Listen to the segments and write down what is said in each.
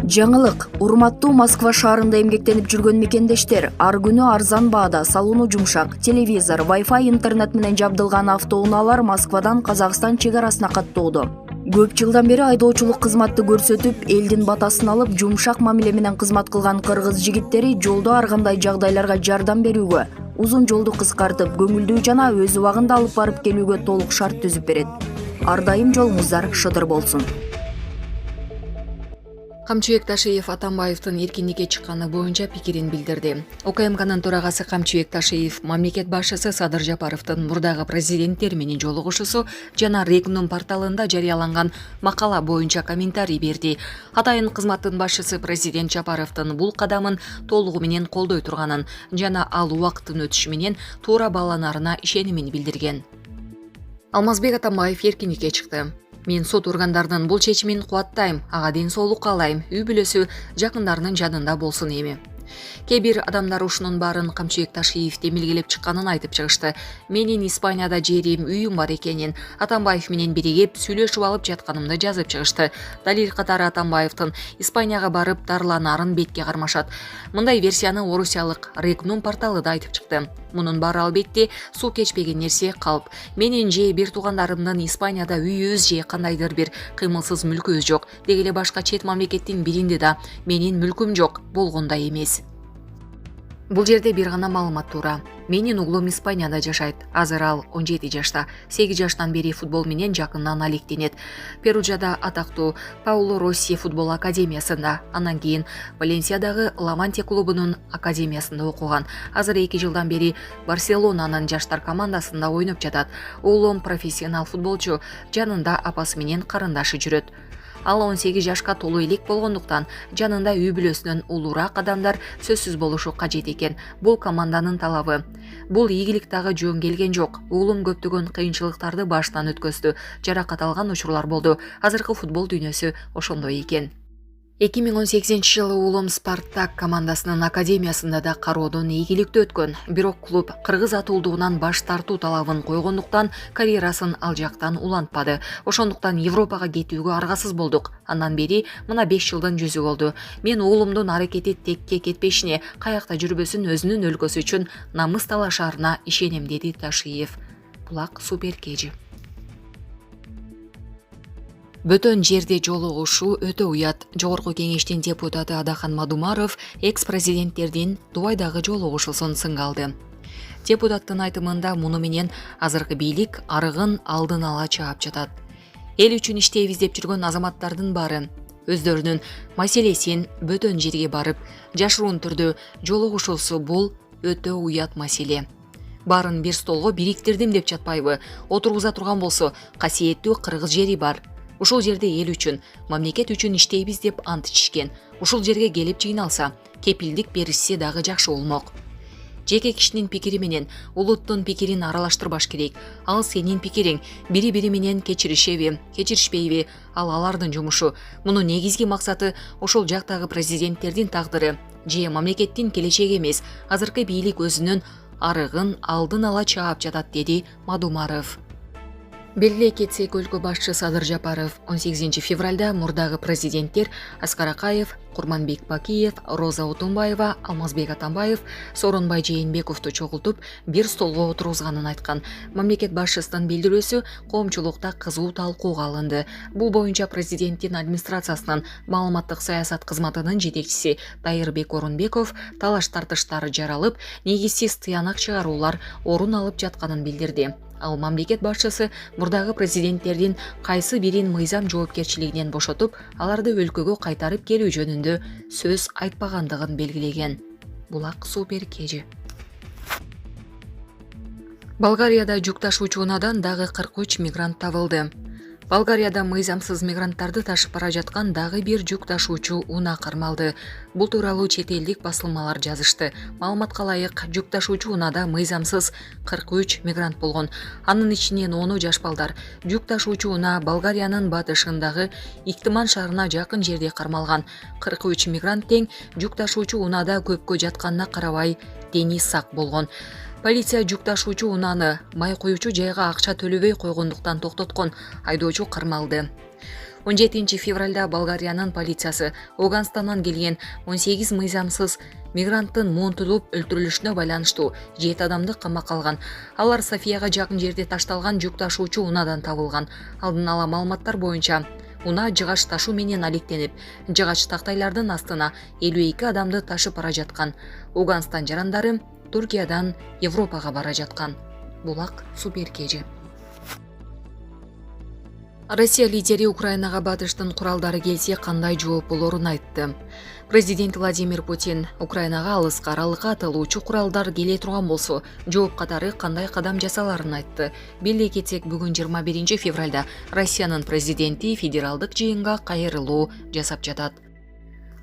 Жаңылык, урматтуу Москва шаарында эмгектенип жүргөн мекендештер, ар күнү арзан баада, салууну жумшак, телевизор, Wi-Fi интернет менен жабдылган автоунаалар Москвадан Казакстан чек арасына каттоодо. Көп жылдан бери айдоочулук кызматты көрсөтүп, элдин батасын алып, жумшак мамиле менен кызмат кылган кыргыз жигиттери жолдо ар кандай жагдайларга жардам берүүгө, узун жолду кыскартып, көңүлдүү жана өз убагында алып барып келүүгө толук шарт түзүп берет. Ар дайым жолуңуздар шыдыр болсун. Камчыбек Ташиев Атамбаевдин эркиндикке чыкканы боюнча пикирин билдирди. ОКМКнын төрагасы Камчыбек Ташиев мамлекет башчысы Садыр Жапаровдун мурдагы президенттер менен жолугушуусу жана Регнум порталында жарыяланган макала боюнча комментарий берди. Атайын кызматтын башчысы президент Жапаровдун бул кадамын толугу менен колдой турганын жана ал убакыттын өтүшү менен туура бааланарына ишенимин билдирген. Алмазбек Атамбаев эркиндикке чыкты. Мен сот органдарынын бул чечимин кубаттайм, ага ден соолук каалайм, үй бүлөсү жакындарынын жанында болсун эми. Кээ бир адамдар ушунун баарын Камчыбек Ташиев демилгелеп чыкканын айтып чыгышты. Менин Испанияда жерим, үйүм бар экенин, Атамбаев менен биригип сүйлөшүп алып жатканымды жазып чыгышты. Далил катары Атамбаевдин Испанияга барып дарланарын бетке кармашат. Мындай версияны орусиялык Регнум порталы да айтып чыкты. Мунун баары албетте суу кечпеген нерсе калп. Менин же бир туугандарымдын Испанияда үйүбүз же кандайдыр бир кыймылсыз мүлкүбүз жок. Деги эле башка чет мамлекеттин биринде да менин мүлкүм жок, болгондой эмес. Бул жерде бир гана маалымат туура. Менин углум Испанияда жашайт. Азыр ал 17 жашта. 8 жаштан бери футбол менен жакындан алектенет. Перуджада атактуу Пауло Росси футбол академиясында, андан кийин Валенсиядагы Ламанте клубунун академиясында окуган. Азыр 2 жылдан бери Барселонанын жаштар командасында ойноп жатат. Уулум профессионал футболчу, жанында апасы менен карындашы жүрөт. Ал 18 жашка толуу элек болгондуктан жанында үй бүлөсүнөн улуураак адамдар сөзсүз болушу кажет экен. Бул команданын талабы. Бул ийгилик дагы жөн келген жок. Уулум көптөгөн кыйынчылыктарды баштан өткөздү. Жаракат алган учурлар болду. Азыркы футбол дүйнөсү ошондой экен. 2018-жылы уулум Спартак командасынын академиясында да кароодон ийгиликтүү өткөн. Бирок клуб кыргыз атуулдугунан баш тартуу талабын койгондуктан карьерасын ал жактан улантпады. Ошондуктан Европага кетүүгө аргасыз болдук. Андан бери мына 5 жылдын жүзү болду. Мен уулумдун аракети текке кетпешине, каякта жүрбөсүн өзүнүн өлкөсү үчүн намыс талашаарына ишенем, деди Ташиев. Булак супер кежи. Бөтөн жерде жолугушуу өтө уят. Жогорку кеңештин депутаты Адахан Мадумаров экс-президенттердин Дубайдагы жолугушуусун сынга алды. Депутаттын айтымында муну менен азыркы бийлик арыгын алдын ала чаап жатат. Эл үчүн иштейбиз деп жүргөн азаматтардын баары өздөрүнүн маселесин бөтөн жерге барып, жашыруун түрдө жолугушуусу бул өтө уят маселе. Баарын бир столго бириктирдим деп жатпайбы? Отургуза турган болсо, касиеттүү кыргыз жери бар. Ушул жерде эл үчүн, мамлекет үчүн иштейбиз деп ант ичишкен. Ушул жерге келип жыйналса, кепилдик беришсе дагы жакшы болмок. Жеке кишинин пикири менен улуттун пикирин аралаштырбаш керек. Ал сенин пикириң, бири-бири менен кечиришеби, кечиришпейби, ал алардын жумушу. Мунун негизги максаты ошол жактагы президенттердин тагдыры же мамлекеттин келечеги эмес. Азыркы бийлик өзүнүн арыгын алдын ала чаап жатат, деди Мадумаров. Белгилей кетсек, өлкө башчы Садыр Жапаров 18 февралда мурдагы президенттер Аскар Акаев, Курманбек Бакиев, Роза Отунбаева, Алмазбек Атамбаев, Сооронбай Жээнбековду чогултуп бир столго отургузганын айткан. Мамлекет башчысынын билдирүүсү коомчулукта кызуу талкууга алынды. Бул боюнча президенттин администрациясынын маалыматтык саясат кызматынын жетекчиси Дайырбек Орунбеков талаш-тартыштар жаралып, негизсиз тыянак чыгаруулар орун алып жатканын билдирди. Ал мамлекет башчысы мурдагы президенттердин кайсы бирин мыйзам жоопкерчилигинен бошотуп, аларды өлкөгө кайтарып келүү жөнүндө сөз айтпагандыгын белгилеген. Булак супер кежи. Болгарияда жүк ташуучу унаадан дагы 43 мигрант табылды. Болгарияда мыйзамсыз мигранттарды ташып бара жаткан дагы бир жүк ташуучу унаа кармалды. Бул тууралуу чет элдик басылмалар жазышты. Маалыматка ылайык, жүк ташуучу унаада мыйзамсыз 43 мигрант болгон. Анын ичинен 10 жаш балдар. Жүк ташуучу унаа Болгариянын батышындагы Иктиман шаарына жакын жерде кармалган. 43 мигрант тең жүк ташуучу унаада көпкө жатканына карабай дени сак болгон. Полиция жүк ташуучу унааны май куючу жайга акча төлөбөй койгондуктан токтоткон. Айдоочу кармалды. 17 февралда Болгариянын полициясы Оганстандан келген 18 мыйзамсыз мигранттын монтулуп өлтүрүлүшүнө байланыштуу 7 адамды камакка алган. Алар Софияга жакын жерде ташталган жүк ташуучу унадан табылган. Алдын ала маалыматтар боюнча уна жыгач ташуу менен алектенип, жыгач тактайлардын астына 52 адамды ташып бара жаткан. Оганстан жарандары Туркиядан Европага бара жаткан. Булак супер кежи. Россия лидери Украинага батыштын куралдары келсе кандай жооп болорун айтты. Президент Владимир Путин Украинага алыска аралыкка атылуучу куралдар келе турган болсо, жооп катары кандай кадам жасаларын айтты. Биле кетсек, бүгүн 21 февралда Россиянын президенти федералдык жыйынга кайрылуу жасап жатат.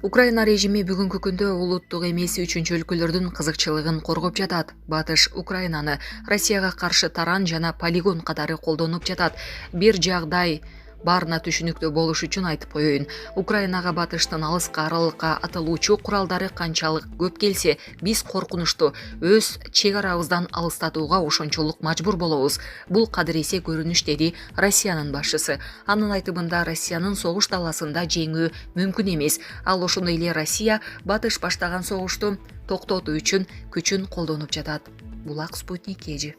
Украина режими бүгүнкү күндө улуттук эмес үчүнчү өлкөлөрдүн кызыкчылыгын коргоп жатат. Батыш Украинаны Россияга каршы таран жана полигон катары колдонуп жатат. Бир жагдай баарына түшүнүктүү болуш үчүн айтып коеюн. Украинага батыштын алыска аралыкка атылуучу куралдары канчалык көп келсе, биз коркунучту өз чек арабыздан алыстатууга ошончолук мажбур болобуз. Бул кадыресе көрүнүш, деди Россиянын башчысы. Анын айтымында Россиянын согуш таласында жеңүү мүмкүн эмес. Ал ошондой эле Россия батыш баштаган согушту токтотуу үчүн күчүн колдонуп жатат. Булак Спутник кежи.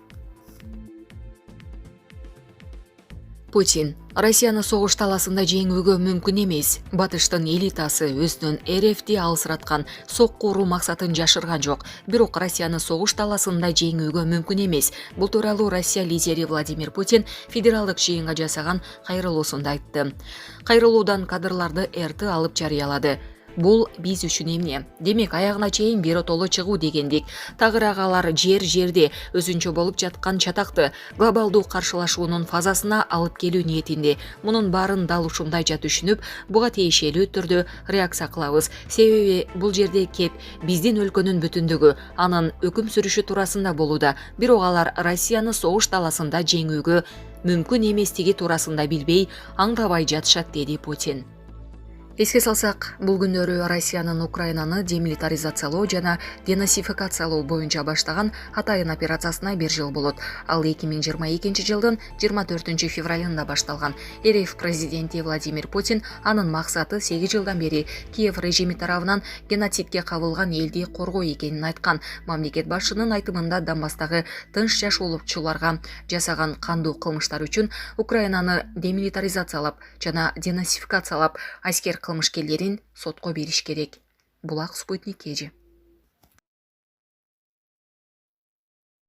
Путин: Россияны согуш таласында жеңүүгө мүмкүн эмес. Батыштын элитасы өзүнүн РФди алысыраткан сокку уруу максатын жашырган жок. Бирок Россияны согуш таласында жеңүүгө мүмкүн эмес. Бул тууралуу Россия лидери Владимир Путин федералдык жыйынга жасаган кайрылуусунда айтты. Кайрылуудан кадрларды РТ алып жарыялады. Бул биз үчүн эмне? Демек, аягына чейин биротоло чыгуу дегендик. Тагыраак алар жерде өзүнчө болуп жаткан чатакты глобалдуу каршылашуунун фазасына алып келүү ниетинде. Мунун баарын дал ушундай түшүнүп, буга тиешелүү түрдө реакция кылабыз. Себеби бул жерде кеп биздин өлкөнүн бүтүндүгү, анын өкүм сүрүшү туурасында болууда. Бирок алар Россияны согуш таласында жеңүүгө мүмкүн эместиги туурасында билбей, аңдабай жатышат, деди Путин. Эске салсак, бул күндөрү Россиянын Украинаны демилитаризациялоо жана денацификациялоо боюнча баштаган атайын операциясына 1 жыл болот. Ал 2022 жылдын 24 февралында башталган. РФ президенти Владимир Путин анын максаты 8 жылдан бери Киев режими тарабынан геноцидке кабылган элди коргоо экенин айткан. Мамлекет башчынын айтымында Донбасстагы тынч жашоолучуларга жасаган кандуу кылмыштар үчүн Украинаны демилитаризациялап жана денацификациялап, аскер кылмышкерлерин сотко бериш керек. Булак Спутник кежи.